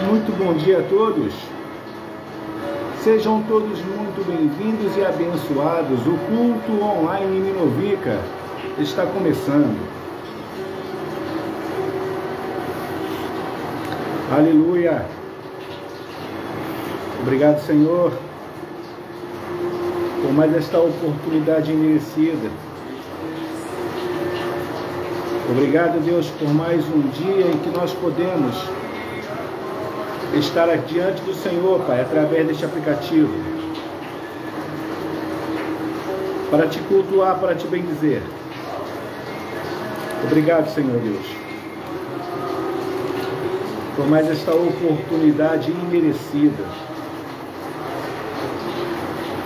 Muito bom dia a todos. Sejam todos muito bem-vindos e abençoados. O culto online Minovica está começando. Aleluia. Obrigado, Senhor, por mais esta oportunidade merecida. Obrigado, Deus, por mais um dia em que nós podemos estar diante do Senhor, Pai, através deste aplicativo, para te cultuar, para te bendizer. Obrigado, Senhor Deus, por mais esta oportunidade imerecida.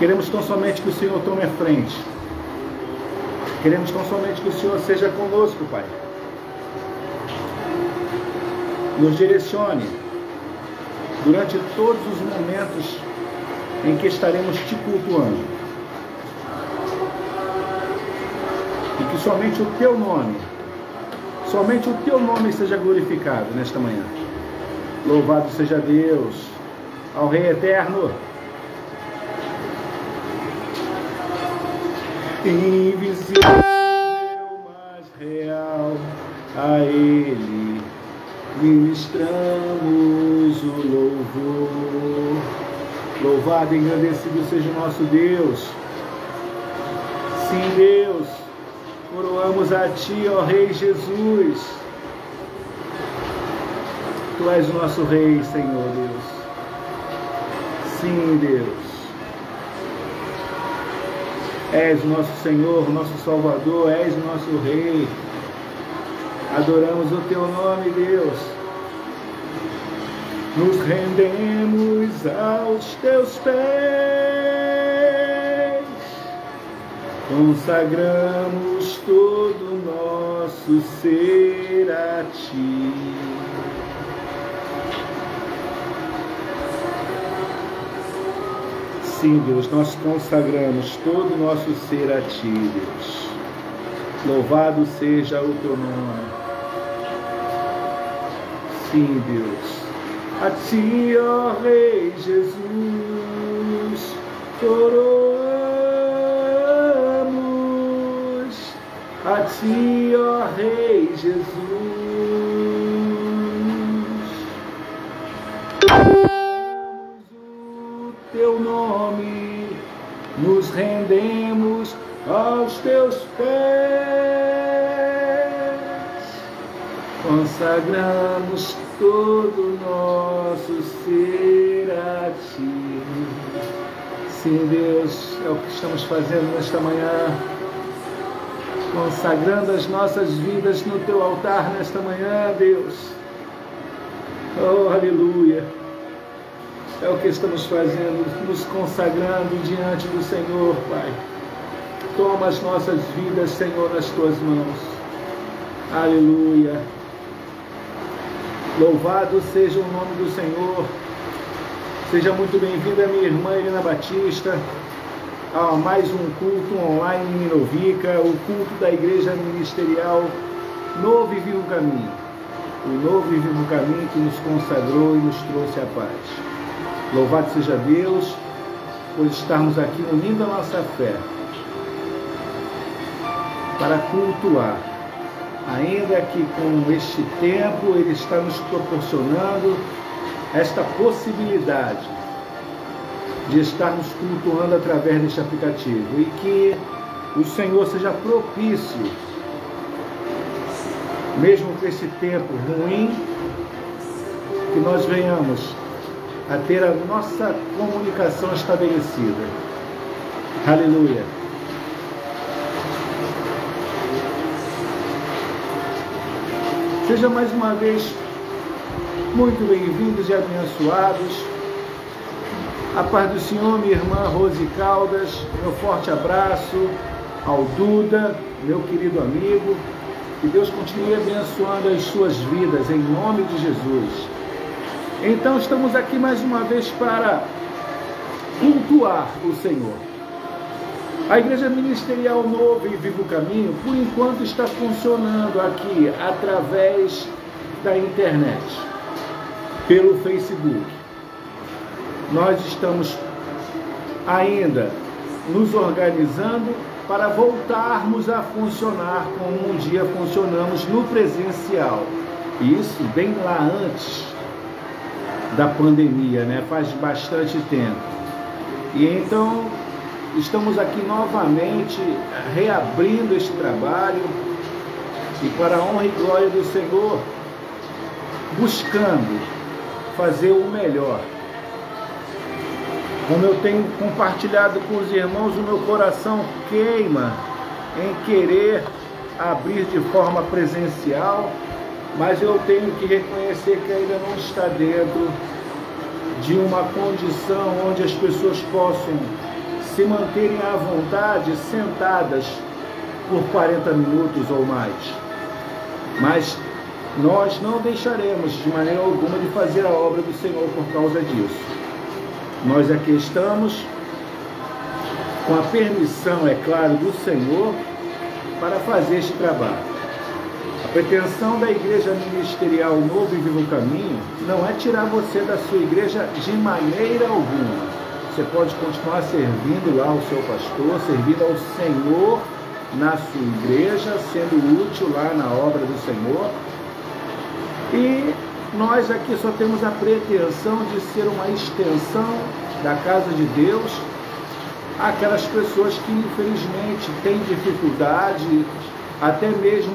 Queremos tão somente que o Senhor tome a frente. Queremos tão somente que o Senhor seja conosco, Pai. Nos direcione durante todos os momentos em que estaremos te cultuando. E que somente o teu nome seja glorificado nesta manhã. Louvado seja Deus, ao Rei Eterno. Invisível, mas real, a Ele ministramos o louvor. Louvado e engrandecido seja o nosso Deus. Sim, Deus, coroamos a Ti, ó Rei Jesus. Tu és o nosso Rei, Senhor Deus. Sim, Deus. És o nosso Senhor, o nosso Salvador, és o nosso Rei. Adoramos o Teu nome, Deus. Nos rendemos aos Teus pés. Consagramos todo o nosso ser a Ti. Sim, Deus, nós consagramos todo o nosso ser a Ti, Deus. Louvado seja o Teu nome. Sim, Deus. A Ti, ó Rei Jesus, coroamos. A Ti, ó Rei Jesus. Teu nome, nos rendemos aos Teus pés, consagramos todo o nosso ser a Ti. Sim, Deus, é o que estamos fazendo nesta manhã, consagrando as nossas vidas no Teu altar nesta manhã, Deus. Oh, aleluia. É o que estamos fazendo, nos consagrando diante do Senhor, Pai. Toma as nossas vidas, Senhor, nas Tuas mãos. Aleluia. Louvado seja o nome do Senhor. Seja muito bem-vinda, minha irmã Helena Batista, a mais um culto online em Minovica, o culto da Igreja Ministerial Novo e Vivo Caminho. O Novo e Vivo Caminho que nos consagrou e nos trouxe a paz. Louvado seja Deus, por estarmos aqui unindo a nossa fé para cultuar. Ainda que com este tempo Ele está nos proporcionando esta possibilidade de estarmos cultuando através deste aplicativo. E que o Senhor seja propício, mesmo com esse tempo ruim, que nós venhamos a ter a nossa comunicação estabelecida. Aleluia. Seja mais uma vez muito bem-vindos e abençoados. A paz do Senhor, minha irmã Rose Caldas, meu forte abraço ao Duda, meu querido amigo. Que Deus continue abençoando as suas vidas, em nome de Jesus. Então estamos aqui mais uma vez para cultuar o Senhor. A Igreja Ministerial Novo e Vivo Caminho, por enquanto, está funcionando aqui através da internet. pelo Facebook. Nós estamos ainda nos organizando para voltarmos a funcionar como um dia funcionamos no presencial. Isso bem lá antes da pandemia, né? Faz bastante tempo. E então estamos aqui novamente reabrindo este trabalho e, para a honra e glória do Senhor, buscando fazer o melhor. Como eu tenho compartilhado com os irmãos, o meu coração queima em querer abrir de forma presencial, mas eu tenho que reconhecer que ainda não está dentro de uma condição onde as pessoas possam se manterem à vontade, sentadas por 40 minutos ou mais. Mas nós não deixaremos de maneira alguma de fazer a obra do Senhor por causa disso. Nós aqui estamos com a permissão, é claro, do Senhor para fazer este trabalho. A pretensão da Igreja Ministerial Novo e Vivo Caminho não é tirar você da sua igreja de maneira alguma. Você pode continuar servindo lá o seu pastor, servindo ao Senhor na sua igreja, sendo útil lá na obra do Senhor. E nós aqui só temos a pretensão de ser uma extensão da casa de Deus àquelas pessoas que infelizmente têm dificuldade até mesmo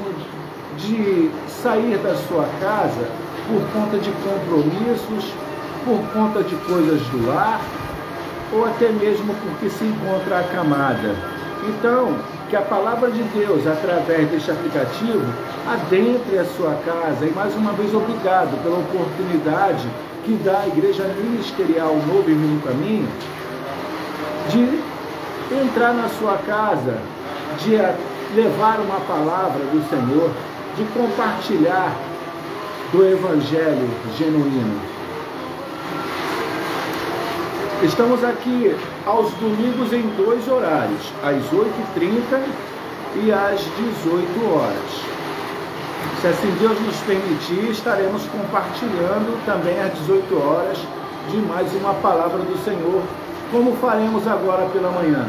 de sair da sua casa por conta de compromissos, por conta de coisas do lar, ou até mesmo porque se encontra acamada. Então, que a palavra de Deus, através deste aplicativo, adentre a sua casa. E mais uma vez, obrigado pela oportunidade que dá a Igreja Ministerial Novo e Vivo Caminho de entrar na sua casa, de levar uma palavra do Senhor, de compartilhar do Evangelho genuíno. Estamos aqui aos domingos em 2 horários, às 8h30 e às 18 horas. Se assim Deus nos permitir, estaremos compartilhando também às 18 horas de mais uma palavra do Senhor, como faremos agora pela manhã.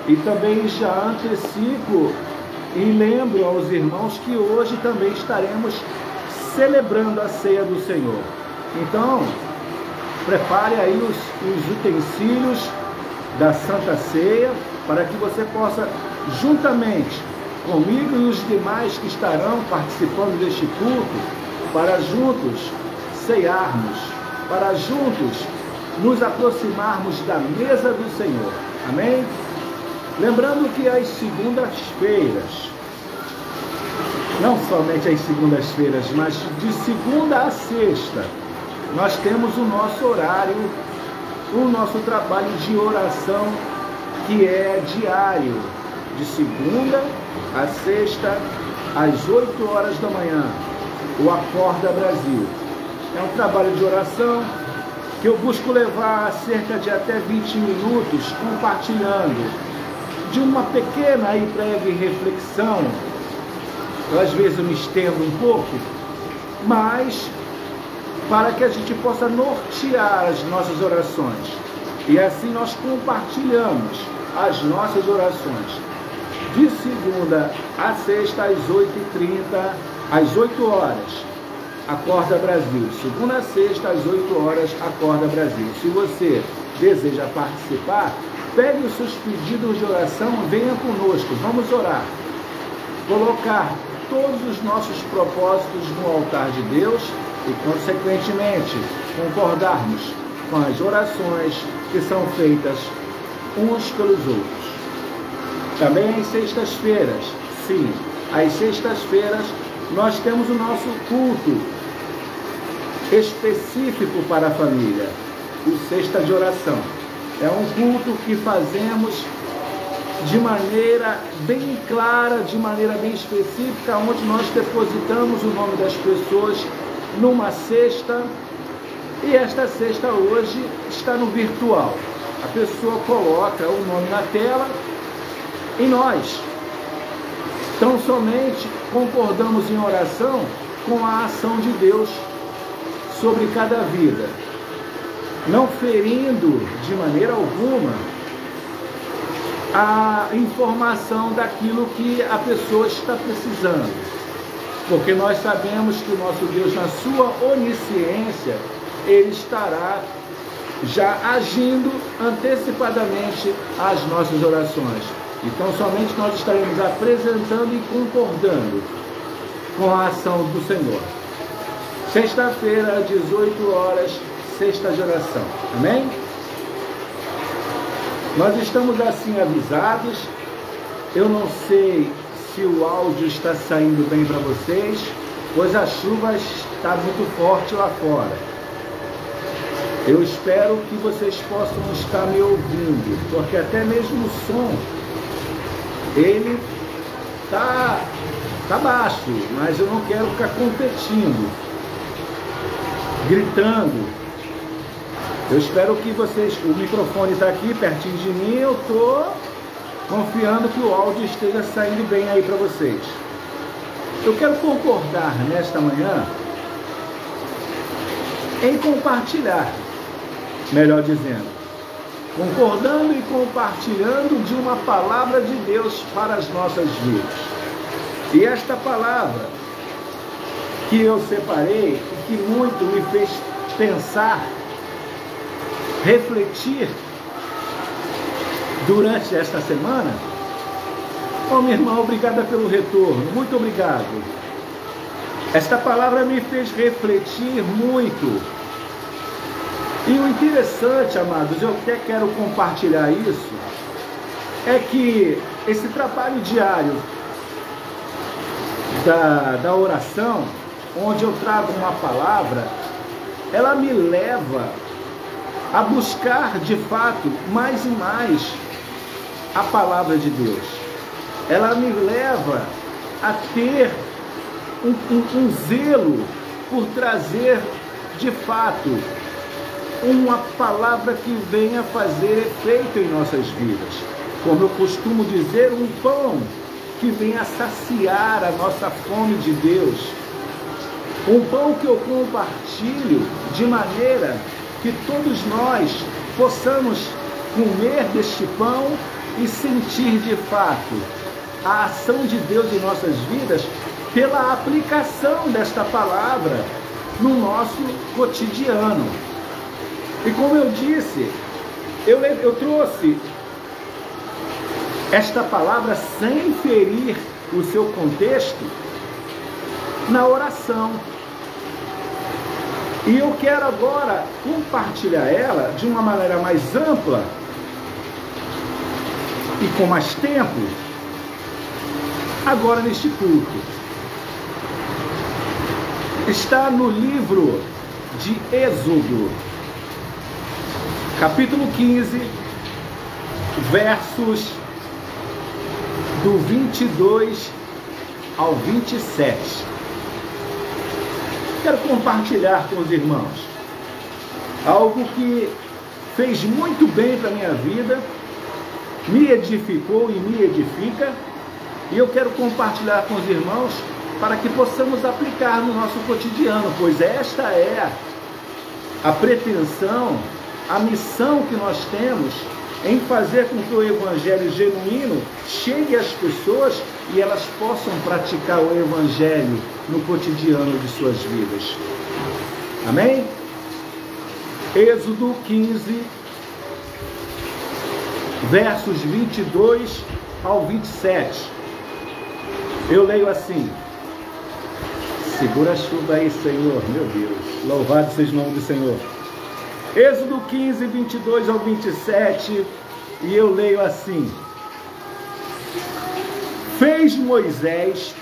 E também já antecipo e lembro aos irmãos que hoje também estaremos celebrando a ceia do Senhor. Então, prepare aí os utensílios da Santa Ceia para que você possa, juntamente comigo e os demais que estarão participando deste culto, para juntos ceiarmos, para juntos nos aproximarmos da mesa do Senhor. Amém? Lembrando que às segundas-feiras, não somente às segundas-feiras, mas de segunda a sexta, nós temos o nosso horário, o nosso trabalho de oração, que é diário, de segunda a sexta, às 8 horas da manhã, o Acorda Brasil. É um trabalho de oração que eu busco levar cerca de até 20 minutos, compartilhando de uma pequena e breve reflexão. Às vezes eu me estendo um pouco, mas para que a gente possa nortear as nossas orações. E assim nós compartilhamos as nossas orações. De segunda a sexta, às 8h30, às 8 horas, Acorda Brasil. Segunda a sexta, às 8 horas, Acorda Brasil. Se você deseja participar, pegue os seus pedidos de oração, venha conosco, vamos orar. Colocar todos os nossos propósitos no altar de Deus e, consequentemente, concordarmos com as orações que são feitas uns pelos outros. Também às sextas-feiras, sim, às sextas-feiras nós temos o nosso culto específico para a família, o Sexta de Oração. É um culto que fazemos de maneira bem clara, de maneira bem específica, onde nós depositamos o nome das pessoas numa cesta, e esta cesta hoje está no virtual. A pessoa coloca o nome na tela e nós tão somente concordamos em oração com a ação de Deus sobre cada vida, não ferindo de maneira alguma a informação daquilo que a pessoa está precisando, porque nós sabemos que o nosso Deus, na sua onisciência, Ele estará já agindo antecipadamente às nossas orações. Então somente nós estaremos apresentando e concordando com a ação do Senhor. Sexta-feira, 18 horas, sexta de oração. Amém? Nós estamos assim avisados. Eu não sei se o áudio está saindo bem para vocês, pois a chuva está muito forte lá fora. Eu espero que vocês possam estar me ouvindo, porque até mesmo o som, ele tá baixo, mas eu não quero ficar competindo, gritando. Eu espero que vocês, o microfone está aqui pertinho de mim, eu estou confiando que o áudio esteja saindo bem aí para vocês. Eu quero concordar nesta manhã em compartilhar, melhor dizendo, concordando e compartilhando de uma palavra de Deus para as nossas vidas. E esta palavra que eu separei, que muito me fez pensar, refletir durante esta semana. Oh, minha irmã, obrigada pelo retorno, muito obrigado. Esta palavra me fez refletir muito. E o interessante, amados, eu até quero compartilhar isso, é que esse trabalho diário da oração, onde eu trago uma palavra, ela me leva a buscar de fato mais e mais a palavra de Deus. Ela me leva a ter um zelo por trazer de fato uma palavra que venha fazer efeito em nossas vidas. Como eu costumo dizer, um pão que venha saciar a nossa fome de Deus. Um pão que eu compartilho de maneira que todos nós possamos comer deste pão e sentir de fato a ação de Deus em nossas vidas pela aplicação desta palavra no nosso cotidiano. E como eu disse, eu trouxe esta palavra sem ferir o seu contexto na oração. E eu quero agora compartilhar ela de uma maneira mais ampla e com mais tempo, agora neste culto. Está no livro de Êxodo, capítulo 15, versos do 22 ao 27. Quero compartilhar com os irmãos algo que fez muito bem para a minha vida, me edificou e me edifica, e eu quero compartilhar com os irmãos para que possamos aplicar no nosso cotidiano, pois esta é a pretensão, a missão que nós temos em fazer com que o Evangelho genuíno chegue às pessoas e elas possam praticar o Evangelho no cotidiano de suas vidas. Amém? Êxodo 15, versos 22 ao 27. Eu leio assim. Segura a chuva aí, Senhor, meu Deus. Louvado seja o nome do Senhor. Êxodo 15, 22 ao 27, e eu leio assim. Fez Moisés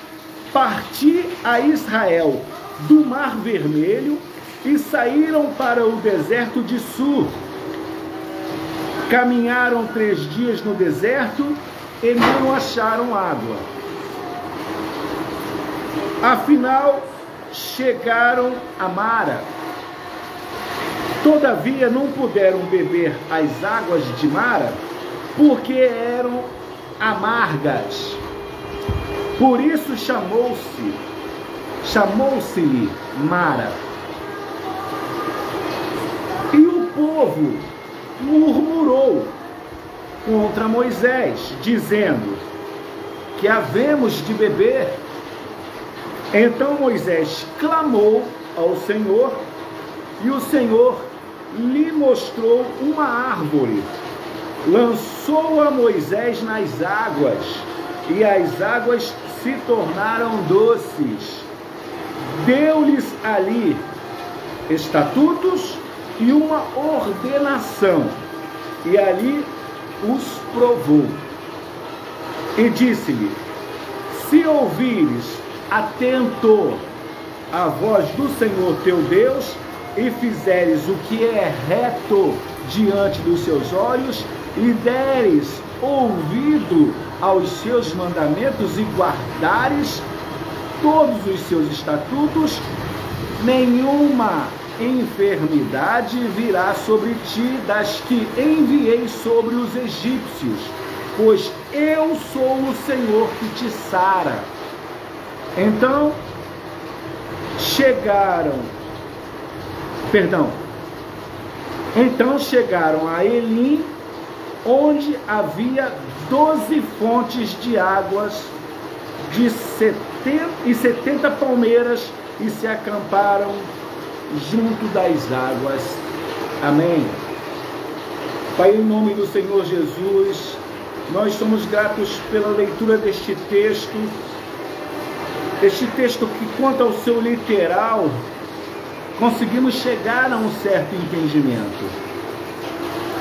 partir a Israel do Mar Vermelho e saíram para o deserto de Sur. Caminharam 3 dias no deserto e não acharam água. Afinal, chegaram a Mara. Todavia não puderam beber as águas de Mara, porque eram amargas. Por isso chamou-se-lhe Mara. povo murmurou contra Moisés, dizendo: que havemos de beber? Então Moisés clamou ao Senhor, e o Senhor lhe mostrou uma árvore. Lançou a Moisés nas águas, e as águas se tornaram doces. Deu-lhes ali estatutos e uma ordenação, e ali os provou. E disse-lhe: se ouvires atento a voz do Senhor teu Deus, e fizeres o que é reto diante dos seus olhos, e deres ouvido aos seus mandamentos, e guardares todos os seus estatutos, nenhuma enfermidade virá sobre ti das que enviei sobre os egípcios, pois eu sou o Senhor que te sara. Então chegaram a Elim, onde havia 12 fontes de águas de 70 palmeiras, e se acamparam junto das águas. Amém. Pai, em nome do Senhor Jesus, nós somos gratos pela leitura deste texto que, quanto ao seu literal, conseguimos chegar a um certo entendimento.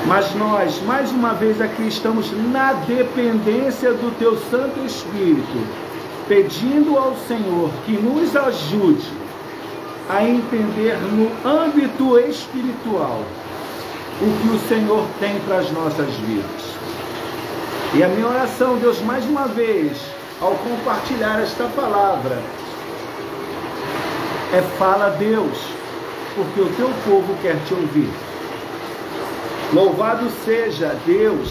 Mas nós, mais uma vez aqui, estamos na dependência do Teu Santo Espírito, pedindo ao Senhor que nos ajude a entender no âmbito espiritual o que o Senhor tem para as nossas vidas. E a minha oração, Deus, mais uma vez, ao compartilhar esta palavra, é: fala, Deus, porque o teu povo quer te ouvir. Louvado seja Deus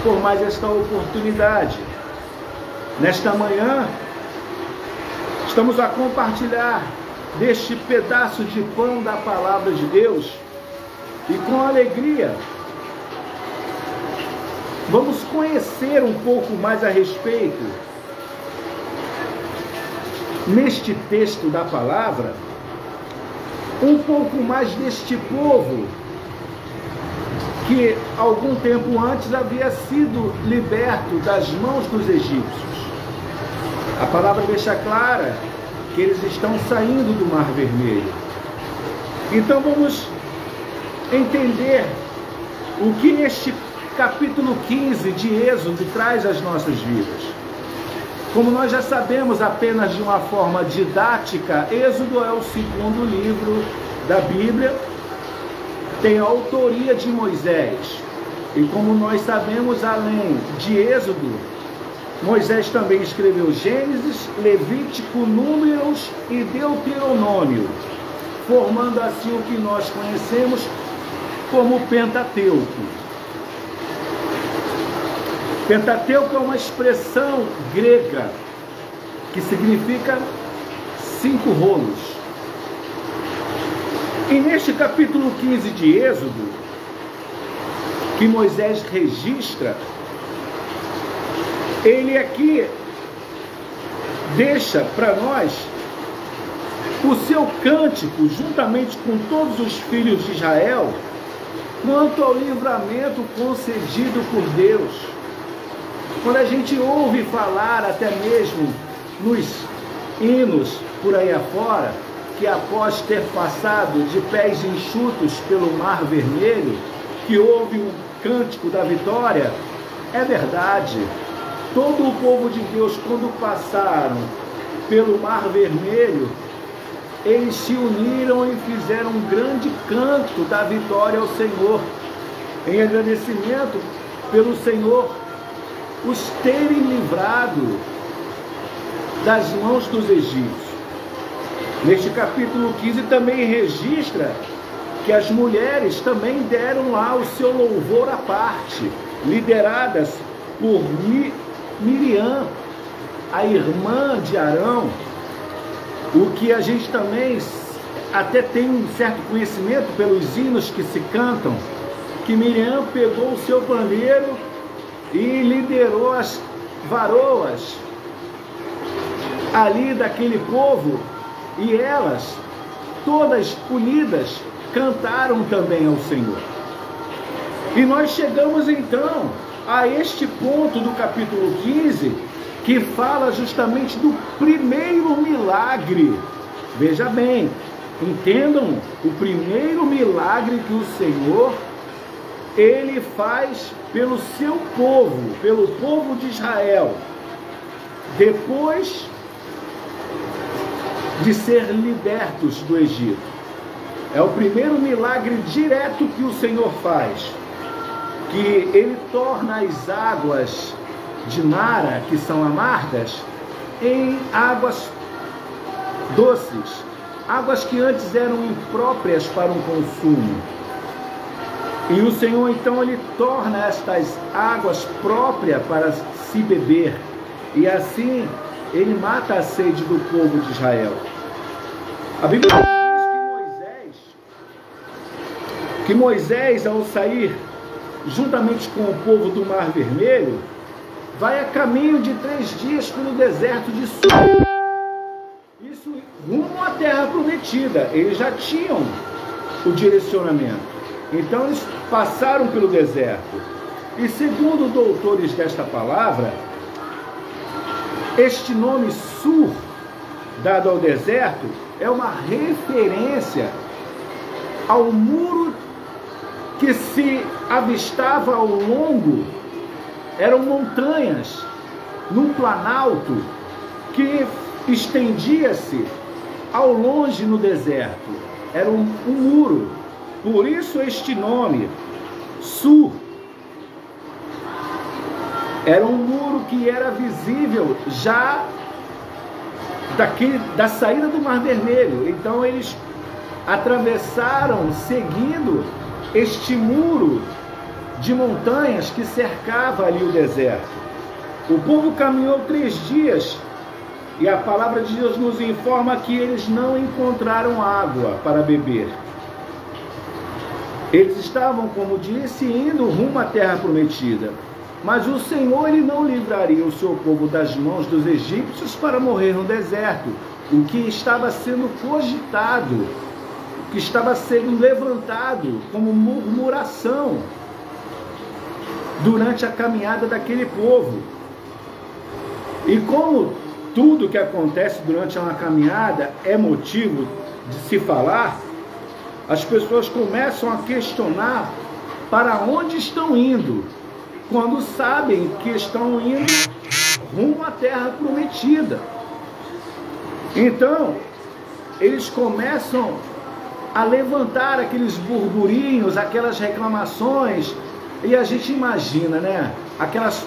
por mais esta oportunidade. Nesta manhã, estamos a compartilhar deste pedaço de pão da palavra de Deus, e com alegria vamos conhecer um pouco mais a respeito, neste texto da palavra, um pouco mais deste povo que algum tempo antes havia sido liberto das mãos dos egípcios. A palavra deixa clara que eles estão saindo do Mar Vermelho. Então vamos entender o que este capítulo 15 de Êxodo traz às nossas vidas. Como nós já sabemos, apenas de uma forma didática, Êxodo é o segundo livro da Bíblia, tem a autoria de Moisés. E como nós sabemos, além de Êxodo, Moisés também escreveu Gênesis, Levítico, Números e Deuteronômio, formando assim o que nós conhecemos como Pentateuco. Pentateuco é uma expressão grega que significa 5 rolos. E neste capítulo 15 de Êxodo, que Moisés registra, ele aqui deixa para nós o seu cântico, juntamente com todos os filhos de Israel, quanto ao livramento concedido por Deus. Quando a gente ouve falar, até mesmo nos hinos por aí afora, que após ter passado de pés enxutos pelo Mar Vermelho, que houve um cântico da vitória, é verdade. Todo o povo de Deus, quando passaram pelo Mar Vermelho, eles se uniram e fizeram um grande canto da vitória ao Senhor, em agradecimento pelo Senhor os terem livrado das mãos dos egípcios. Neste capítulo 15 também registra que as mulheres também deram lá o seu louvor à parte, lideradas por Miriam, a irmã de Arão, o que a gente também até têm um certo conhecimento pelos hinos que se cantam, que Miriam pegou o seu pandeiro e liderou as varoas ali daquele povo, e elas, todas unidas, cantaram também ao Senhor. E nós chegamos então a este ponto do capítulo 15, que fala justamente do primeiro milagre. Veja bem, entendam, o primeiro milagre que o Senhor, Ele faz pelo seu povo, pelo povo de Israel, depois de ser libertos do Egito. É o primeiro milagre direto que o Senhor faz, que Ele torna as águas de Mara, que são amargas, em águas doces, águas que antes eram impróprias para um consumo. E o Senhor então Ele torna estas águas próprias para se beber, e assim Ele mata a sede do povo de Israel. A Bíblia diz que Moisés, ao sair juntamente com o povo do Mar Vermelho, vai a caminho de 3 dias pelo deserto de Sur. Isso rumo à terra prometida. Eles já tinham o direcionamento. Então eles passaram pelo deserto. E segundo doutores desta palavra, este nome Sur, dado ao deserto, é uma referência ao muro que se avistava ao longo. Eram montanhas num planalto que estendia-se ao longe no deserto. Era um muro. Por isso este nome, Sur. Era um muro que era visível já da saída do Mar Vermelho. Então eles atravessaram seguindo este muro de montanhas que cercava ali o deserto. O povo caminhou 3 dias e a palavra de Deus nos informa que eles não encontraram água para beber. Eles estavam, como disse, indo rumo à terra prometida. Mas o Senhor, Ele não livraria o seu povo das mãos dos egípcios para morrer no deserto. O que estava sendo cogitado, o que estava sendo levantado como murmuração durante a caminhada daquele povo. E como tudo que acontece durante uma caminhada é motivo de se falar, as pessoas começam a questionar para onde estão indo, quando sabem que estão indo rumo à terra prometida. Então, eles começam a levantar aqueles burburinhos, aquelas reclamações, e a gente imagina, né? Aquelas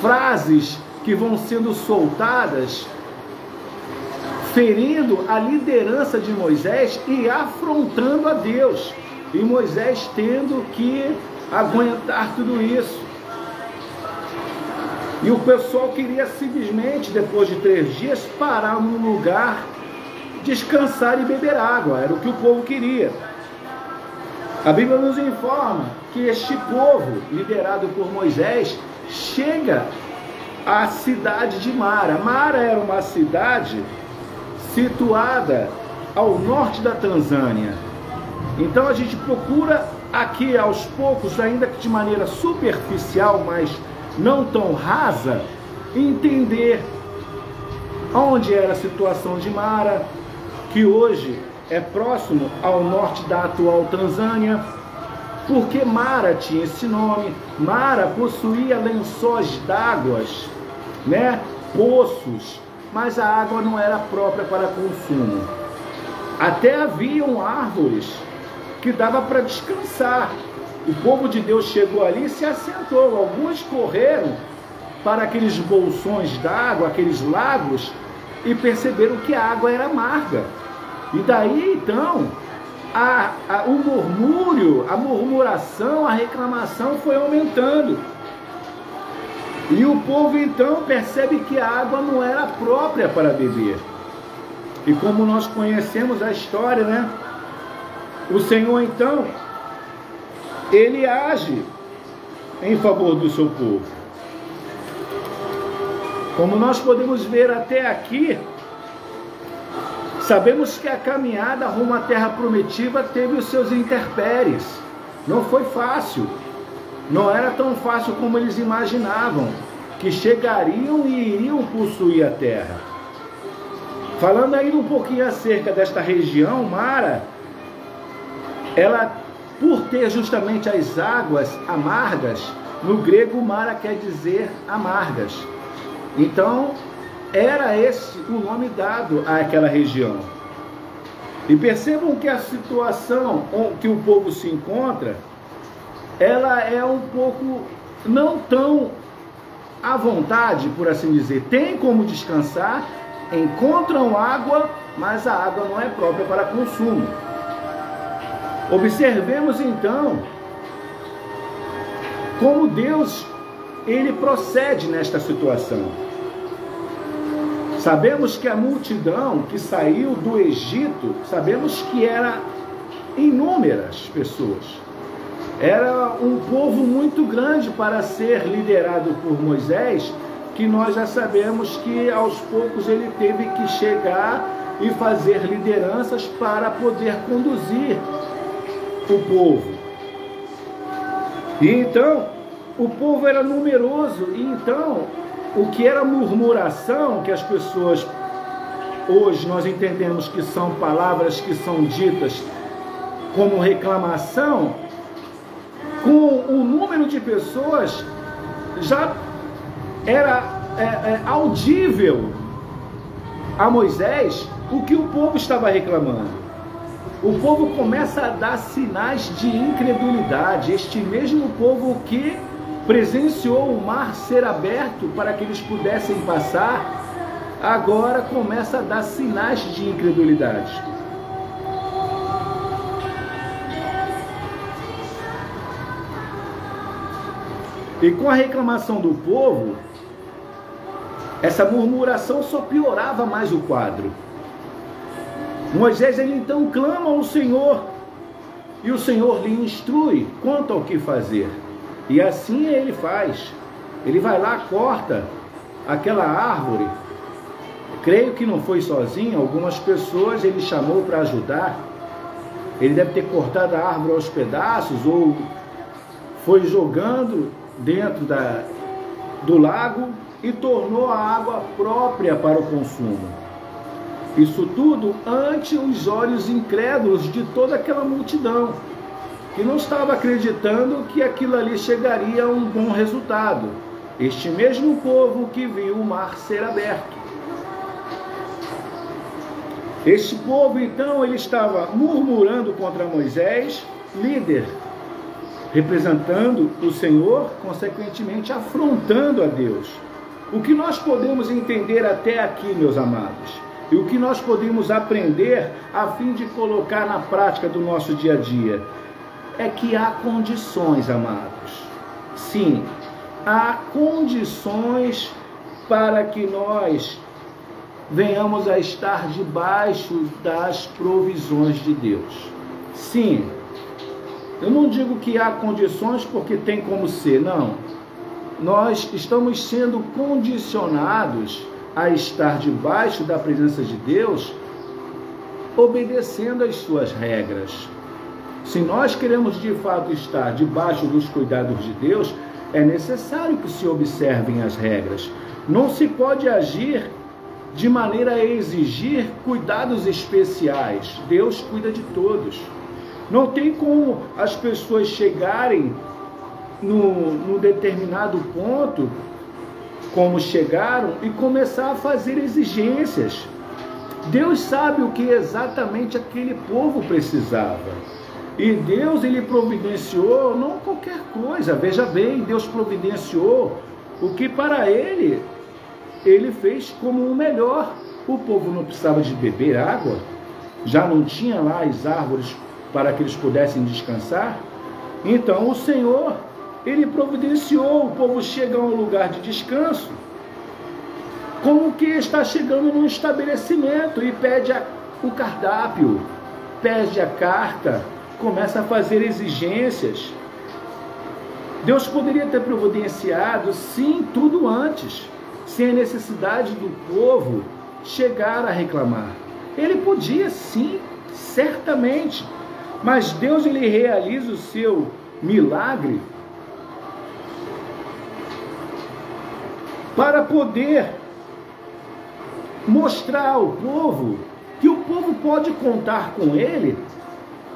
frases que vão sendo soltadas, ferindo a liderança de Moisés e afrontando a Deus. E Moisés tendo que aguentar tudo isso. E o pessoal queria simplesmente, depois de 3 dias, parar num lugar, descansar e beber água. Era o que o povo queria. A Bíblia nos informa que este povo, liderado por Moisés, chega à cidade de Mara. Mara era uma cidade situada ao norte da Tanzânia. Então a gente procura aqui aos poucos, ainda que de maneira superficial, mas não tão rasa, entender onde era a situação de Mara, que hoje é próximo ao norte da atual Tanzânia. Porque Mara tinha esse nome? Mara possuía lençóis d'águas, né? Poços, mas a água não era própria para consumo. Até haviam árvores que dava para descansar. O povo de Deus chegou ali e se assentou. Alguns correram para aqueles bolsões d'água, aqueles lagos, e perceberam que a água era amarga. E daí então o murmúrio, a murmuração, a reclamação foi aumentando. E o povo então percebe que a água não era própria para beber. E como nós conhecemos a história, né? O Senhor, então, Ele age em favor do seu povo. Como nós podemos ver até aqui, sabemos que a caminhada rumo à Terra Prometida teve os seus intempéries. Não foi fácil. Não era tão fácil como eles imaginavam, que chegariam e iriam possuir a terra. Falando ainda um pouquinho acerca desta região, Mara, ela, por ter justamente as águas amargas, no grego Mara quer dizer amargas. Então, era esse o nome dado àquela região. E percebam que a situação que o povo se encontra, ela é um pouco, não tão à vontade, por assim dizer. Tem como descansar, encontram água, mas a água não é própria para consumo. Observemos então como Deus, Ele procede nesta situação. Sabemos que a multidão que saiu do Egito, sabemos que era inúmeras pessoas. Era um povo muito grande para ser liderado por Moisés, que nós já sabemos que aos poucos ele teve que chegar e fazer lideranças para poder conduzir o povo. E então, o povo era numeroso, e então, o que era murmuração, que as pessoas, hoje nós entendemos que são palavras que são ditas como reclamação, com o número de pessoas, já era audível a Moisés o que o povo estava reclamando. O povo começa a dar sinais de incredulidade. Este mesmo povo que presenciou o mar ser aberto para que eles pudessem passar, agora começa a dar sinais de incredulidade. E com a reclamação do povo, essa murmuração só piorava mais o quadro. Moisés, ele então clama ao Senhor, e o Senhor lhe instrui quanto ao que fazer. E assim ele faz. Ele vai lá, corta aquela árvore. Creio que não foi sozinho, algumas pessoas ele chamou para ajudar. Ele deve ter cortado a árvore aos pedaços, ou foi jogando dentro do lago e tornou a água própria para o consumo. Isso tudo ante os olhos incrédulos de toda aquela multidão, que não estava acreditando que aquilo ali chegaria a um bom resultado. Este mesmo povo que viu o mar ser aberto. Este povo, então, ele estava murmurando contra Moisés, líder, representando o Senhor, consequentemente afrontando a Deus. O que nós podemos entender até aqui, meus amados, e o que nós podemos aprender a fim de colocar na prática do nosso dia a dia, é que há condições, amados. Sim, há condições para que nós venhamos a estar debaixo das provisões de Deus. Sim, eu não digo que há condições porque tem como ser, não. Nós estamos sendo condicionados a estar debaixo da presença de Deus, obedecendo às suas regras. Se nós queremos de fato estar debaixo dos cuidados de Deus, é necessário que se observem as regras. Não se pode agir de maneira a exigir cuidados especiais. Deus cuida de todos. Não tem como as pessoas chegarem num determinado ponto, como chegaram, e começar a fazer exigências. Deus sabe o que exatamente aquele povo precisava. E Deus, ele providenciou não qualquer coisa. Veja bem, Deus providenciou o que para ele fez como o melhor. O povo não precisava de beber água, já não tinha lá as árvores para que eles pudessem descansar. Então o Senhor, ele providenciou, o povo chega a um lugar de descanso, como que está chegando num estabelecimento e pede o cardápio, pede a carta, começa a fazer exigências. Deus poderia ter providenciado, sim, tudo antes, sem a necessidade do povo chegar a reclamar. Ele podia, sim, certamente, mas Deus, ele realiza o seu milagre para poder mostrar ao povo que o povo pode contar com ele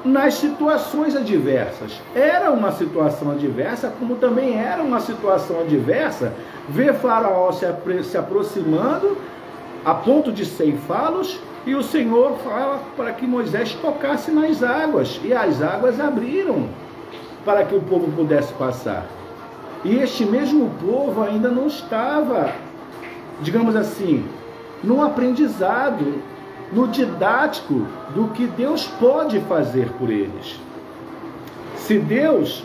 nas situações adversas. Era uma situação adversa, como também era uma situação adversa ver Faraó se aproximando a ponto de ceifá-los, e o Senhor fala para que Moisés tocasse nas águas, e as águas abriram para que o povo pudesse passar. E este mesmo povo ainda não estava, digamos assim, no aprendizado, no didático do que Deus pode fazer por eles. Se Deus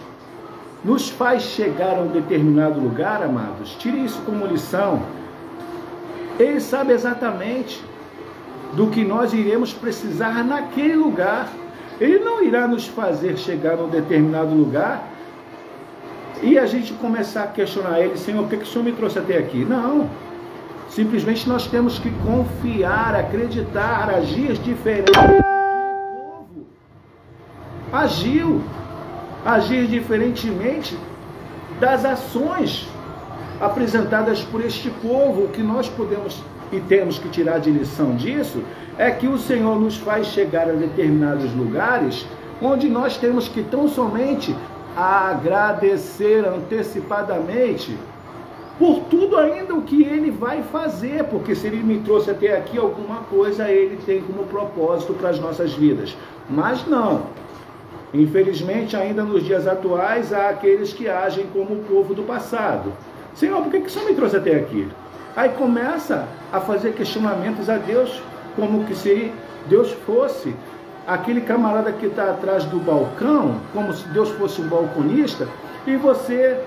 nos faz chegar a um determinado lugar, amados, tire isso como lição. Ele sabe exatamente do que nós iremos precisar naquele lugar. Ele não irá nos fazer chegar a um determinado lugar e a gente começar a questionar ele: Senhor, por que o Senhor me trouxe até aqui? Não. Simplesmente nós temos que confiar, acreditar, agir diferente do que o povo agiu. Agir diferentemente das ações apresentadas por este povo. O que nós podemos e temos que tirar de lição disso é que o Senhor nos faz chegar a determinados lugares onde nós temos que tão somente agradecer antecipadamente por tudo ainda o que Ele vai fazer, porque se Ele me trouxe até aqui, alguma coisa Ele tem como propósito para as nossas vidas. Mas não, infelizmente ainda nos dias atuais há aqueles que agem como o povo do passado. Senhor, por que o Senhor me trouxe até aqui? Aí começa a fazer questionamentos a Deus, como que se Deus fosse aquele camarada que está atrás do balcão, como se Deus fosse um balconista, e você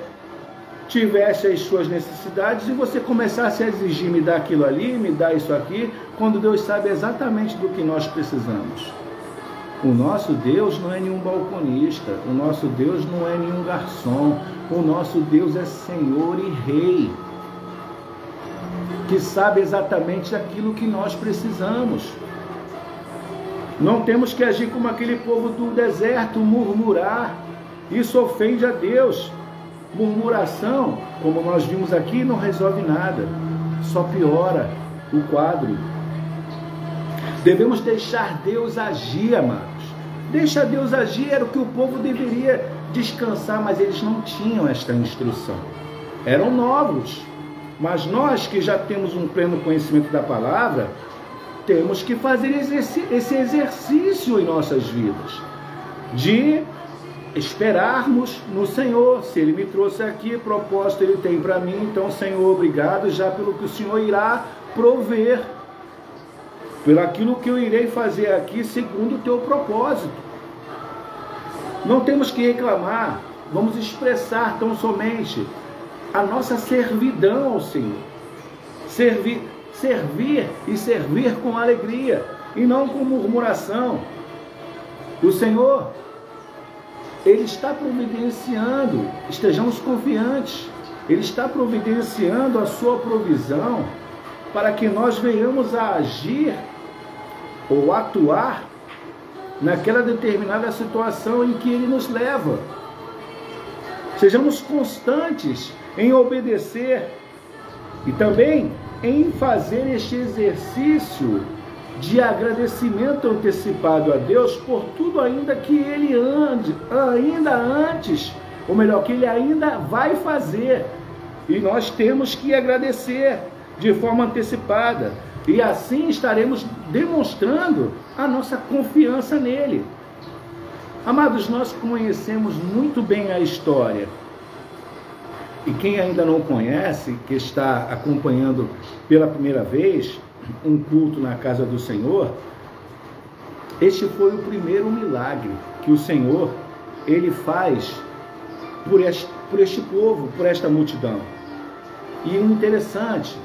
tivesse as suas necessidades e você começasse a exigir: me dá aquilo ali, me dá isso aqui, quando Deus sabe exatamente do que nós precisamos. O nosso Deus não é nenhum balconista, o nosso Deus não é nenhum garçom, o nosso Deus é Senhor e Rei, que sabe exatamente aquilo que nós precisamos. Não temos que agir como aquele povo do deserto, murmurar. Isso ofende a Deus. Murmuração, como nós vimos aqui, não resolve nada, só piora o quadro. Devemos deixar Deus agir, amados. Deixa Deus agir, era o que o povo deveria descansar, mas eles não tinham esta instrução. Eram novos. Mas nós que já temos um pleno conhecimento da palavra, temos que fazer esse exercício em nossas vidas, de esperarmos no Senhor. Se Ele me trouxe aqui, propósito Ele tem para mim, então, Senhor, obrigado já pelo que o Senhor irá prover, pelo aquilo que eu irei fazer aqui segundo o Teu propósito. Não temos que reclamar, vamos expressar tão somente a nossa servidão ao Senhor. Servir e servir com alegria, e não com murmuração. O Senhor, Ele está providenciando, estejamos confiantes, Ele está providenciando a sua provisão para que nós venhamos a agir ou atuar naquela determinada situação em que Ele nos leva. Sejamos constantes em obedecer e também em fazer este exercício de agradecimento antecipado a Deus por tudo ainda que Ele ainda antes, ou melhor, que Ele ainda vai fazer. E nós temos que agradecer de forma antecipada. E assim estaremos demonstrando a nossa confiança nele. Amados, nós conhecemos muito bem a história. E quem ainda não conhece, que está acompanhando pela primeira vez um culto na casa do Senhor, este foi o primeiro milagre que o Senhor, Ele faz por este povo, por esta multidão. E o interessante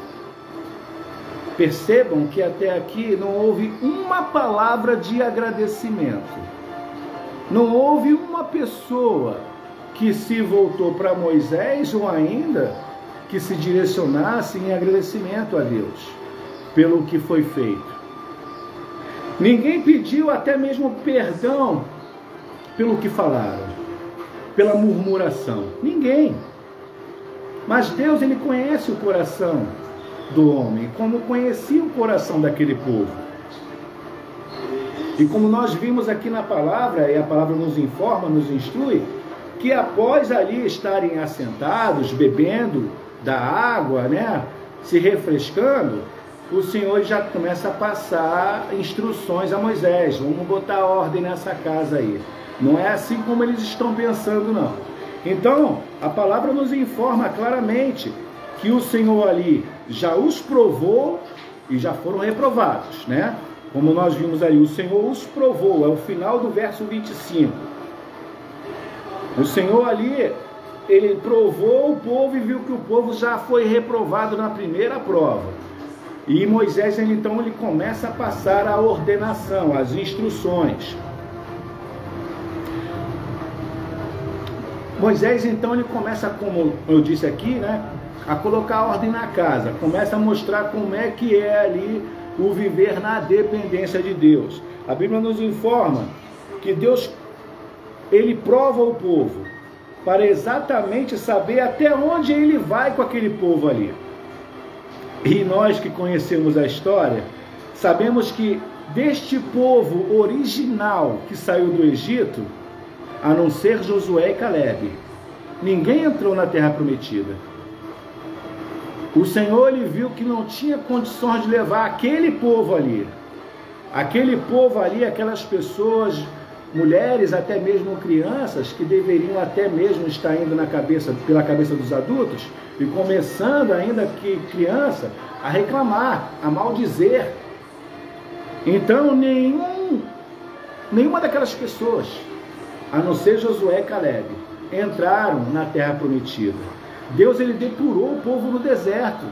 Percebam que até aqui não houve uma palavra de agradecimento. Não houve uma pessoa que se voltou para Moisés ou ainda que se direcionasse em agradecimento a Deus pelo que foi feito. Ninguém pediu até mesmo perdão pelo que falaram, pela murmuração. Ninguém. Mas Deus, ele conhece o coração do homem, como conhecia o coração daquele povo. E como nós vimos aqui na palavra, e a palavra nos informa, nos instrui, que após ali estarem assentados, bebendo da água, né, se refrescando, o Senhor já começa a passar instruções a Moisés. Vamos botar ordem nessa casa aí. Não é assim como eles estão pensando, não. Então, a palavra nos informa claramente que o Senhor ali já os provou e já foram reprovados, né? Como nós vimos ali, o Senhor os provou, é o final do verso 25. O Senhor ali, ele provou o povo e viu que o povo já foi reprovado na primeira prova. E Moisés, então, ele começa a passar a ordenação, as instruções. Moisés, então, ele começa, como eu disse aqui, né, a colocar ordem na casa, começa a mostrar como é que é ali o viver na dependência de Deus. A Bíblia nos informa que Deus, ele prova o povo para exatamente saber até onde ele vai com aquele povo ali. E nós que conhecemos a história, sabemos que deste povo original que saiu do Egito, a não ser Josué e Calebe, ninguém entrou na terra prometida. O Senhor, ele viu que não tinha condições de levar aquele povo ali, aquelas pessoas, mulheres, até mesmo crianças, que deveriam até mesmo estar indo pela cabeça dos adultos, e começando ainda que criança, a reclamar, a maldizer. Então, nenhuma daquelas pessoas, a não ser Josué e Calebe, entraram na terra prometida. Deus, ele depurou o povo no deserto,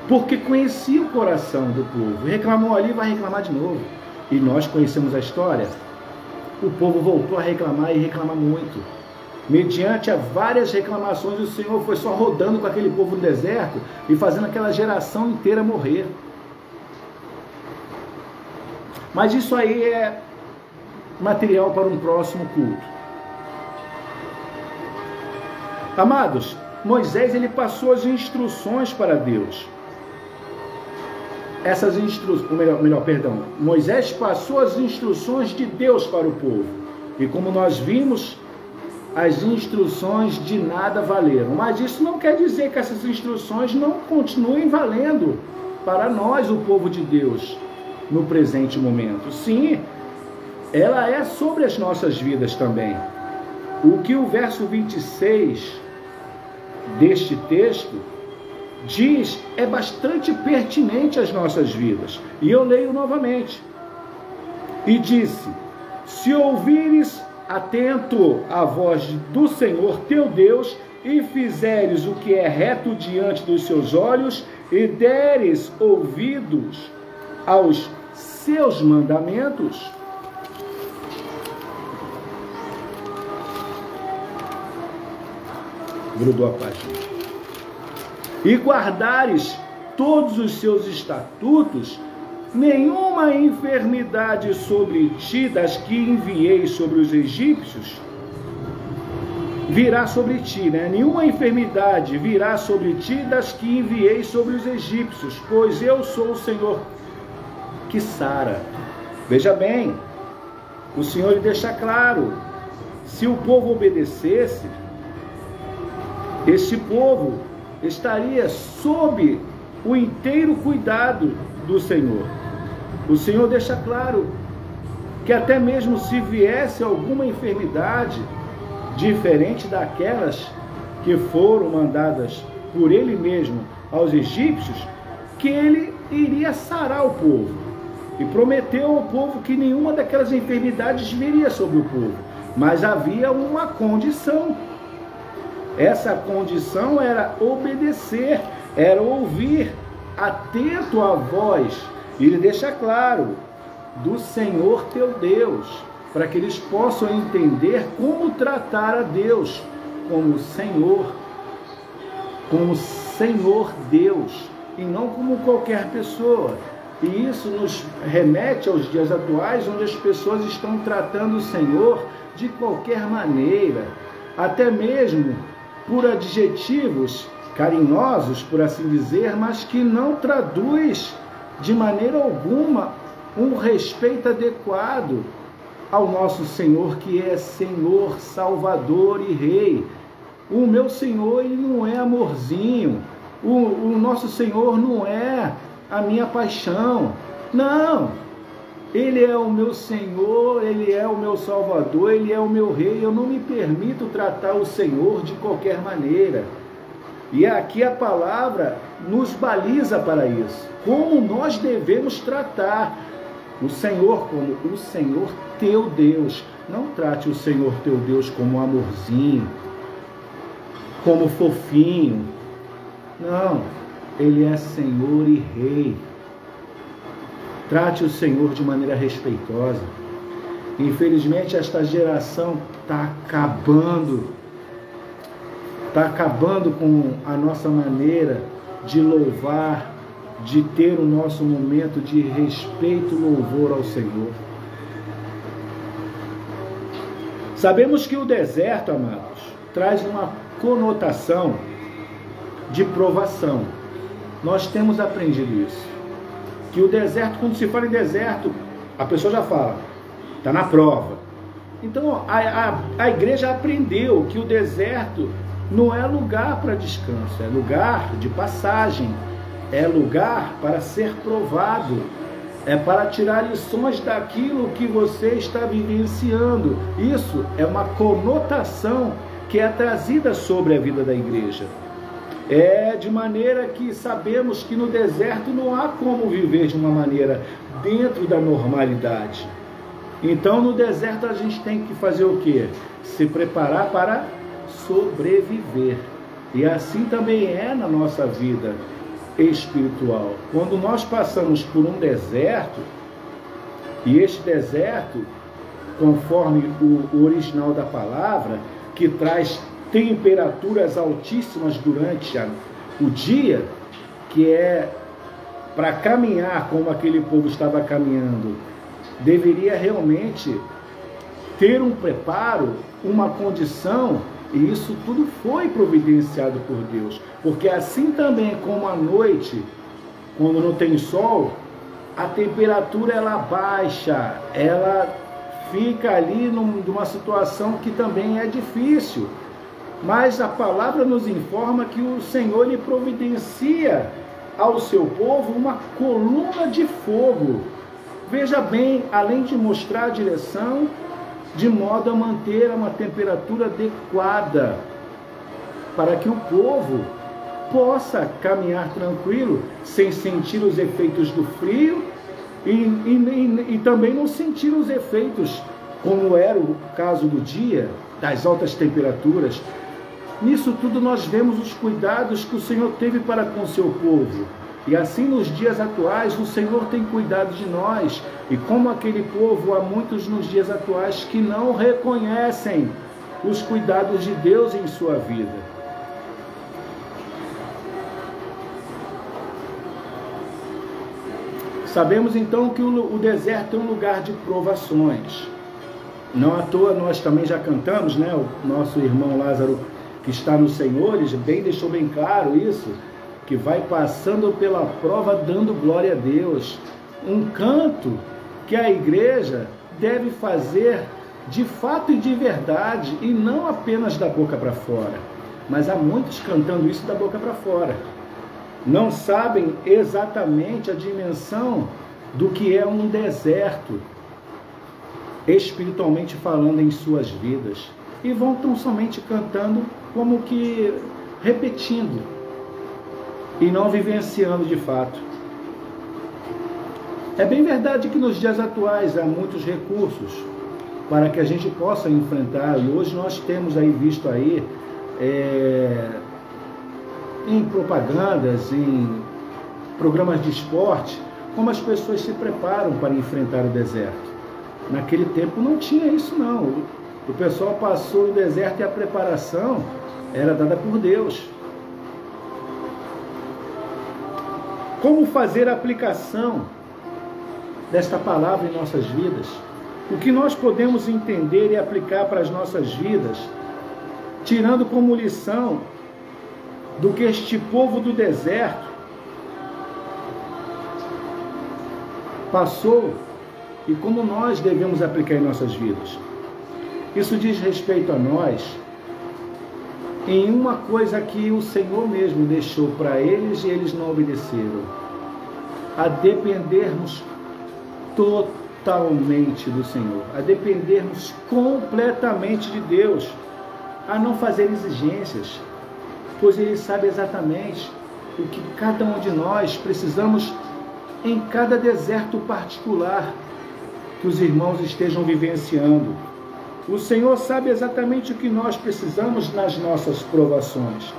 porque conhecia o coração do povo. Reclamou ali, vai reclamar de novo. E nós conhecemos a história. O povo voltou a reclamar e reclamar muito. Mediante a várias reclamações, o Senhor foi só rodando com aquele povo no deserto e fazendo aquela geração inteira morrer. Mas isso aí é material para um próximo culto. Amados, Moisés, ele passou as instruções para Deus. Essas instruções, Moisés passou as instruções de Deus para o povo. E como nós vimos, as instruções de nada valeram. Mas isso não quer dizer que essas instruções não continuem valendo para nós, o povo de Deus, no presente momento. Sim, ela é sobre as nossas vidas também. O que o verso 26 deste texto diz é bastante pertinente às nossas vidas. E eu leio novamente. E disse: se ouvires atento à voz do Senhor teu Deus, e fizeres o que é reto diante dos seus olhos, e deres ouvidos aos seus mandamentos, grudou a página, e guardares todos os seus estatutos, nenhuma enfermidade sobre ti das que enviei sobre os egípcios virá sobre ti, né? Nenhuma enfermidade virá sobre ti das que enviei sobre os egípcios, pois eu sou o Senhor que sara. Veja bem, o Senhor lhe deixa claro, se o povo obedecesse, este povo estaria sob o inteiro cuidado do Senhor. O Senhor deixa claro que até mesmo se viesse alguma enfermidade diferente daquelas que foram mandadas por ele mesmo aos egípcios, que ele iria sarar o povo. E prometeu ao povo que nenhuma daquelas enfermidades viria sobre o povo. Mas havia uma condição. Essa condição era obedecer, era ouvir atento à voz, ele deixa claro, do Senhor teu Deus, para que eles possam entender como tratar a Deus como Senhor Deus, e não como qualquer pessoa. E isso nos remete aos dias atuais, onde as pessoas estão tratando o Senhor de qualquer maneira, até mesmo por adjetivos carinhosos, por assim dizer, mas que não traduz de maneira alguma um respeito adequado ao nosso Senhor, que é Senhor, Salvador e Rei. O meu Senhor, ele não é amorzinho, o nosso Senhor não é a minha paixão, não, ele é o meu Senhor, ele é o meu Salvador, ele é o meu Rei. Eu não me permito tratar o Senhor de qualquer maneira. E aqui a palavra nos baliza para isso, como nós devemos tratar o Senhor como o Senhor teu Deus. Não trate o Senhor teu Deus como amorzinho, como fofinho. Não, ele é Senhor e Rei. Trate o Senhor de maneira respeitosa. Infelizmente, esta geração está acabando com a nossa maneira de louvar, de ter o nosso momento de respeito e louvor ao Senhor. Sabemos que o deserto, amados, traz uma conotação de provação. Nós temos aprendido isso. Que o deserto, quando se fala em deserto, a pessoa já fala, está na prova. Então, a igreja aprendeu que o deserto não é lugar para descanso, é lugar de passagem, é lugar para ser provado, é para tirar lições daquilo que você está vivenciando. Isso é uma conotação que é trazida sobre a vida da igreja. É de maneira que sabemos que no deserto não há como viver de uma maneira dentro da normalidade. Então no deserto a gente tem que fazer o quê? Se preparar para sobreviver. E assim também é na nossa vida espiritual. Quando nós passamos por um deserto, e este deserto, conforme o original da palavra, que traz temperaturas altíssimas durante o dia, que é para caminhar como aquele povo estava caminhando, deveria realmente ter um preparo, uma condição, e isso tudo foi providenciado por Deus, porque assim também como à noite, quando não tem sol, a temperatura ela baixa, ela fica ali numa situação que também é difícil. Mas a palavra nos informa que o Senhor lhe providencia ao seu povo uma coluna de fogo. Veja bem, além de mostrar a direção, de modo a manter uma temperatura adequada, para que o povo possa caminhar tranquilo, sem sentir os efeitos do frio e também não sentir os efeitos, como era o caso do dia, das altas temperaturas. Nisso tudo nós vemos os cuidados que o Senhor teve para com o seu povo. E assim nos dias atuais o Senhor tem cuidado de nós. E como aquele povo, há muitos nos dias atuais que não reconhecem os cuidados de Deus em sua vida. Sabemos então que o deserto é um lugar de provações. Não à toa nós também já cantamos, né? O nosso irmão Lázaro, que está no Senhor, ele deixou bem claro isso, que vai passando pela prova dando glória a Deus. Um canto que a igreja deve fazer de fato e de verdade, e não apenas da boca para fora. Mas há muitos cantando isso da boca para fora. Não sabem exatamente a dimensão do que é um deserto, espiritualmente falando, em suas vidas. E vão tão somente cantando, como que repetindo, e não vivenciando de fato. É bem verdade que nos dias atuais há muitos recursos para que a gente possa enfrentar, e hoje nós temos aí visto aí em propagandas, em programas de esporte, como as pessoas se preparam para enfrentar o deserto. Naquele tempo não tinha isso não. O pessoal passou o deserto e a preparação era dada por Deus. Como fazer a aplicação desta palavra em nossas vidas? O que nós podemos entender e aplicar para as nossas vidas, tirando como lição do que este povo do deserto passou e como nós devemos aplicar em nossas vidas? Isso diz respeito a nós em uma coisa que o Senhor mesmo deixou para eles e eles não obedeceram: a dependermos totalmente do Senhor, a dependermos completamente de Deus, a não fazer exigências, pois Ele sabe exatamente o que cada um de nós precisamos em cada deserto particular que os irmãos estejam vivenciando. O Senhor sabe exatamente o que nós precisamos nas nossas provações.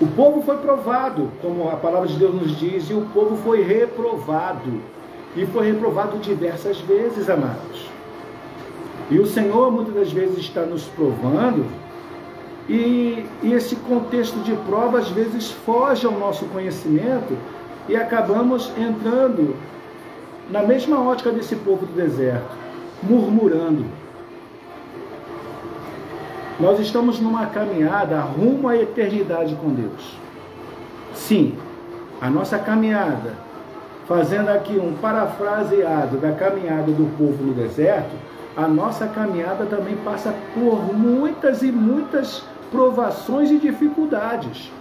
O povo foi provado, como a palavra de Deus nos diz, e o povo foi reprovado. E foi reprovado diversas vezes, amados. E o Senhor muitas das vezes está nos provando, e esse contexto de prova às vezes foge ao nosso conhecimento, e acabamos entrando na mesma ótica desse povo do deserto, murmurando. Nós estamos numa caminhada rumo à eternidade com Deus. Sim, a nossa caminhada, fazendo aqui um parafraseado da caminhada do povo no deserto, a nossa caminhada também passa por muitas e muitas provações e dificuldades.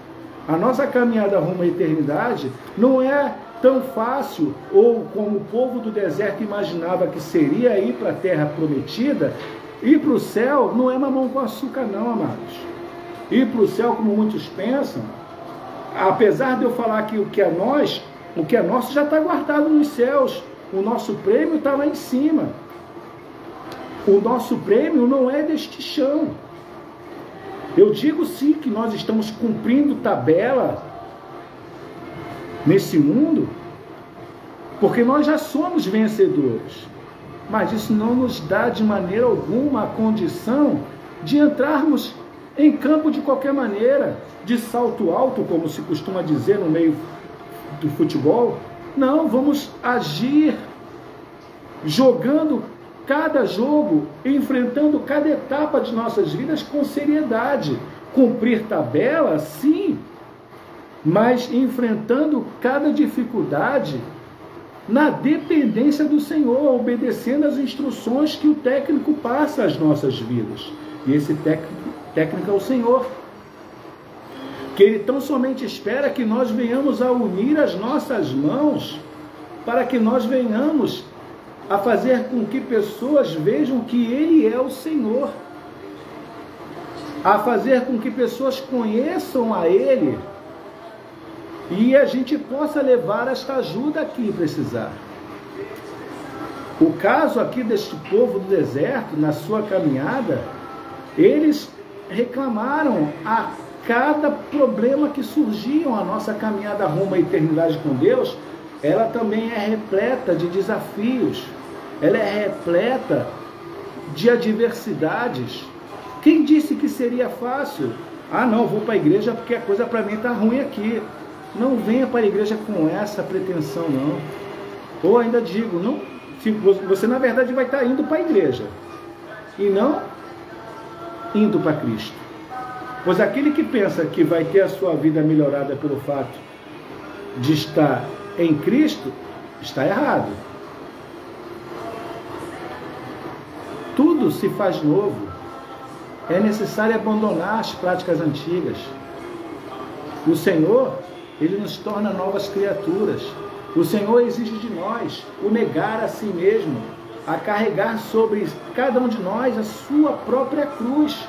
A nossa caminhada rumo à eternidade não é tão fácil, ou como o povo do deserto imaginava que seria ir para a terra prometida. Ir para o céu não é mamão com açúcar não, amados. Ir para o céu, como muitos pensam, apesar de eu falar que o que é nosso já está guardado nos céus, o nosso prêmio está lá em cima. O nosso prêmio não é deste chão. Eu digo sim que nós estamos cumprindo tabela nesse mundo, porque nós já somos vencedores. Mas isso não nos dá de maneira alguma a condição de entrarmos em campo de qualquer maneira, de salto alto, como se costuma dizer no meio do futebol. Não, vamos agir jogando cada jogo, enfrentando cada etapa de nossas vidas com seriedade. Cumprir tabela, sim, mas enfrentando cada dificuldade na dependência do Senhor, obedecendo as instruções que o técnico passa às nossas vidas. E esse técnico é o Senhor, que Ele tão somente espera que nós venhamos a unir as nossas mãos, para que nós venhamos a fazer com que pessoas vejam que Ele é o Senhor, a fazer com que pessoas conheçam a Ele, e a gente possa levar esta ajuda a quem precisar. O caso aqui deste povo do deserto, na sua caminhada, eles reclamaram a cada problema que surgiam. A nossa caminhada rumo à eternidade com Deus, ela também é repleta de desafios, ela é repleta de adversidades. Quem disse que seria fácil? Ah, não, vou para a igreja porque a coisa para mim está ruim aqui. Não venha para a igreja com essa pretensão, não. Ou ainda digo, não, você na verdade vai estar indo para a igreja e não indo para Cristo. Pois aquele que pensa que vai ter a sua vida melhorada pelo fato de estar em Cristo, está errado. Tudo se faz novo. É necessário abandonar as práticas antigas. O Senhor, Ele nos torna novas criaturas. O Senhor exige de nós o negar a si mesmo, a carregar sobre cada um de nós a sua própria cruz,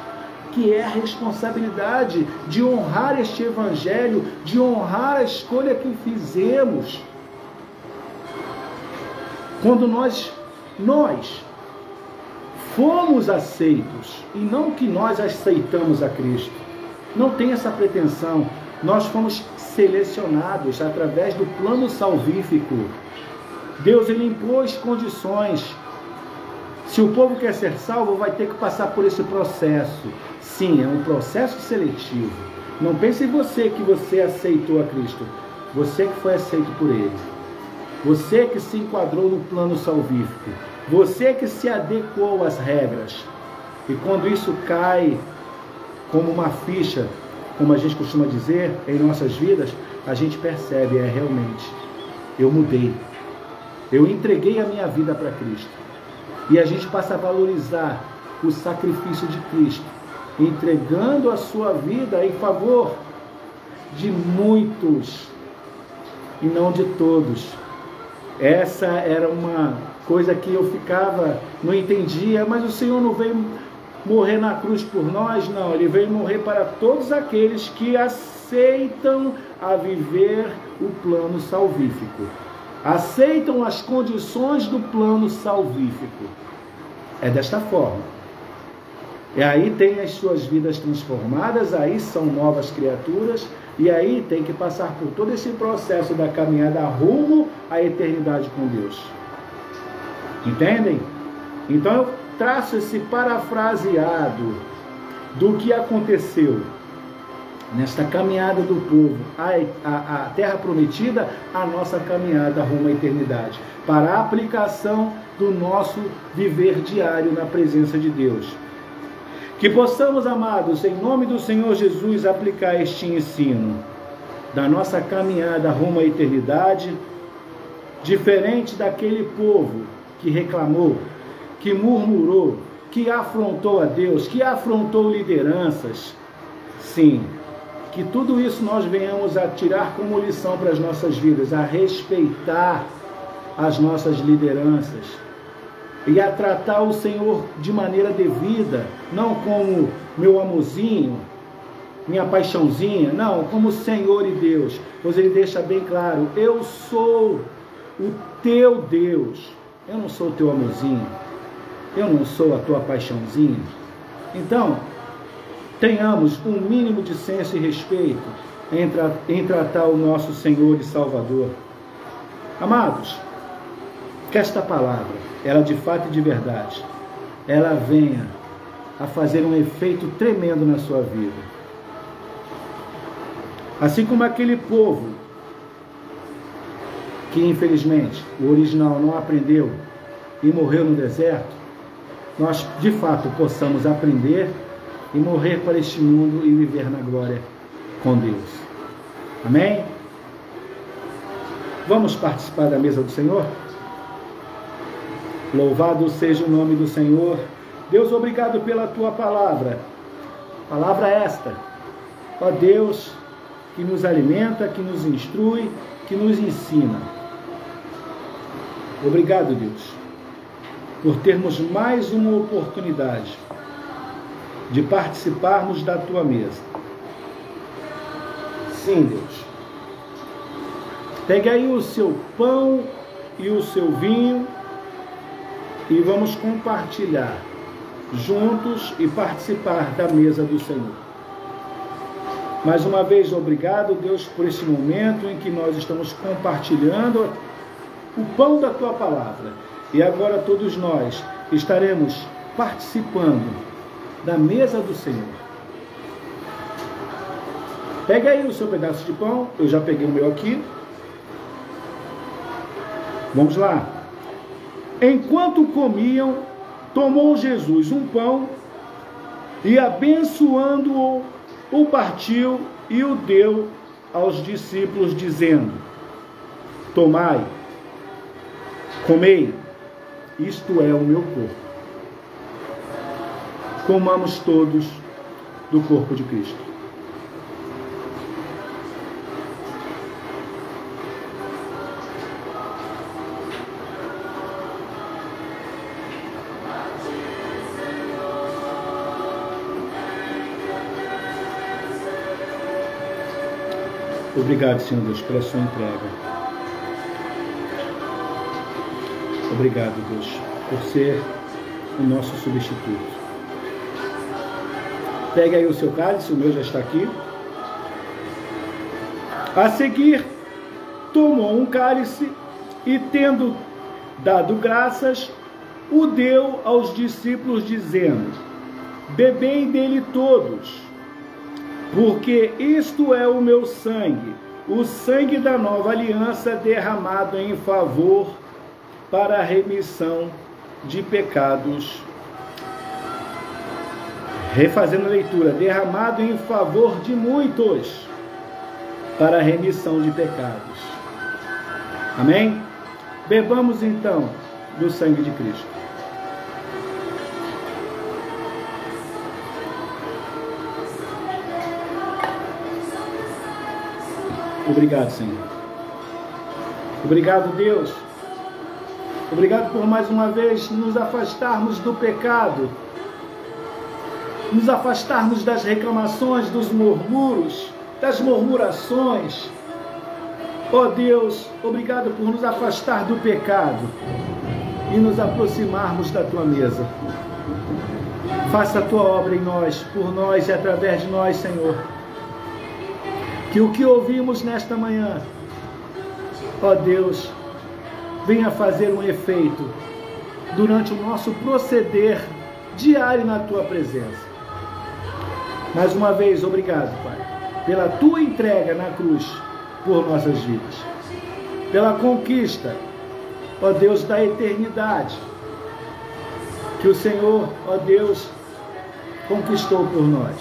que é a responsabilidade de honrar este Evangelho, de honrar a escolha que fizemos. Quando nós fomos aceitos, e não que nós aceitamos a Cristo. Não tem essa pretensão. Nós fomos selecionados através do plano salvífico. Deus, ele impôs condições. Se o povo quer ser salvo, vai ter que passar por esse processo. Sim, é um processo seletivo. Não pense em você que você aceitou a Cristo. Você que foi aceito por Ele. Você que se enquadrou no plano salvífico. Você que se adequou às regras. E quando isso cai como uma ficha, como a gente costuma dizer, em nossas vidas, a gente percebe, realmente, eu mudei. Eu entreguei a minha vida para Cristo. E a gente passa a valorizar o sacrifício de Cristo, entregando a sua vida em favor de muitos e não de todos. Essa era uma coisa que eu não entendia, mas o Senhor não veio morrer na cruz por nós, não. Ele veio morrer para todos aqueles que aceitam a viver o plano salvífico. Aceitam as condições do plano salvífico. É desta forma. E aí tem as suas vidas transformadas, aí são novas criaturas, e aí tem que passar por todo esse processo da caminhada rumo à eternidade com Deus. Entendem? Então eu traço esse parafraseado do que aconteceu nesta caminhada do povo, a terra prometida, a nossa caminhada rumo à eternidade, para a aplicação do nosso viver diário na presença de Deus. Que possamos, amados, em nome do Senhor Jesus, aplicar este ensino da nossa caminhada rumo à eternidade, diferente daquele povo que reclamou, que murmurou, que afrontou a Deus, que afrontou lideranças. Sim, que tudo isso nós venhamos a tirar como lição para as nossas vidas, a respeitar as nossas lideranças e a tratar o Senhor de maneira devida, não como meu amorzinho, minha paixãozinha, não, como Senhor e Deus, pois Ele deixa bem claro, eu sou o teu Deus, eu não sou o teu amorzinho, eu não sou a tua paixãozinha. Então, tenhamos um mínimo de senso e respeito em tratar o nosso Senhor e Salvador. Amados, que esta palavra, ela de fato e de verdade, ela venha a fazer um efeito tremendo na sua vida. Assim como aquele povo que infelizmente o original não aprendeu e morreu no deserto, nós de fato possamos aprender e morrer para este mundo e viver na glória com Deus. Amém? Vamos participar da mesa do Senhor? Louvado seja o nome do Senhor. Deus, obrigado pela tua palavra. Palavra esta, ó Deus, que nos alimenta, que nos instrui, que nos ensina. Obrigado, Deus, por termos mais uma oportunidade de participarmos da tua mesa. Sim, Deus. Pegue aí o seu pão e o seu vinho e vamos compartilhar juntos e participar da mesa do Senhor. Mais uma vez, obrigado, Deus, por esse momento em que nós estamos compartilhando o pão da tua palavra. E agora todos nós estaremos participando da mesa do Senhor. Pega aí o seu pedaço de pão, eu já peguei o meu aqui. Vamos lá. Enquanto comiam, tomou Jesus um pão e, abençoando-o, o partiu e o deu aos discípulos, dizendo: tomai, comei, isto é o meu corpo. Comamos todos do corpo de Cristo. Obrigado, Senhor Deus, pela sua entrega. Obrigado, Deus, por ser o nosso substituto. Pegue aí o seu cálice, o meu já está aqui. A seguir, tomou um cálice e, tendo dado graças, o deu aos discípulos, dizendo: bebei dele todos, porque isto é o meu sangue, o sangue da nova aliança, derramado em favor para a remissão de pecados. Refazendo a leitura: derramado em favor de muitos para a remissão de pecados. Amém? Bebamos então do sangue de Cristo. Obrigado, Senhor. Obrigado, Deus. Obrigado por mais uma vez nos afastarmos do pecado, nos afastarmos das reclamações, dos murmúrios, das murmurações. Ó Deus, obrigado por nos afastar do pecado e nos aproximarmos da Tua mesa. Faça a Tua obra em nós, por nós e através de nós, Senhor. Que o que ouvimos nesta manhã, ó Deus, venha fazer um efeito durante o nosso proceder diário na Tua presença. Mais uma vez, obrigado, Pai, pela Tua entrega na cruz por nossas vidas, pela conquista, ó Deus, da eternidade, que o Senhor, ó Deus, conquistou por nós.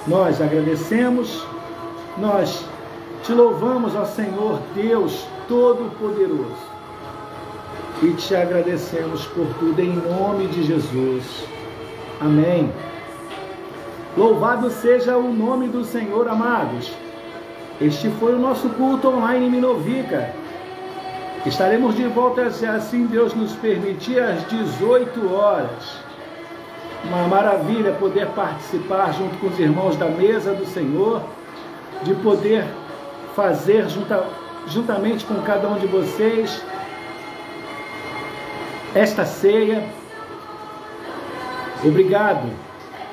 Nós agradecemos, nós te louvamos, ó Senhor Deus Todo-Poderoso, e te agradecemos por tudo em nome de Jesus. Amém. Louvado seja o nome do Senhor, amados. Este foi o nosso culto online em Minovica. Estaremos de volta, se assim Deus nos permitir, às 18 horas. Uma maravilha poder participar junto com os irmãos da mesa do Senhor, de poder fazer juntamente com cada um de vocês esta ceia. Obrigado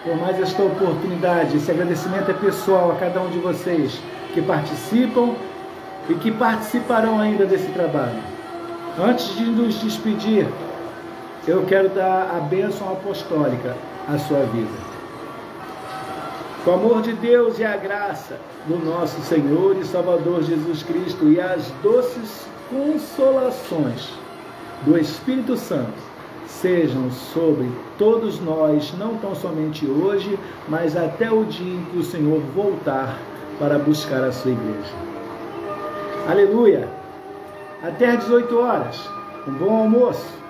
por mais esta oportunidade. Esse agradecimento é pessoal a cada um de vocês que participam e que participarão ainda desse trabalho. Antes de nos despedir, eu quero dar a bênção apostólica à sua vida. Com o amor de Deus e a graça do nosso Senhor e Salvador Jesus Cristo e as doces consolações do Espírito Santo sejam sobre todos nós, não tão somente hoje, mas até o dia em que o Senhor voltar para buscar a sua igreja. Aleluia! Até às 18 horas. Um bom almoço.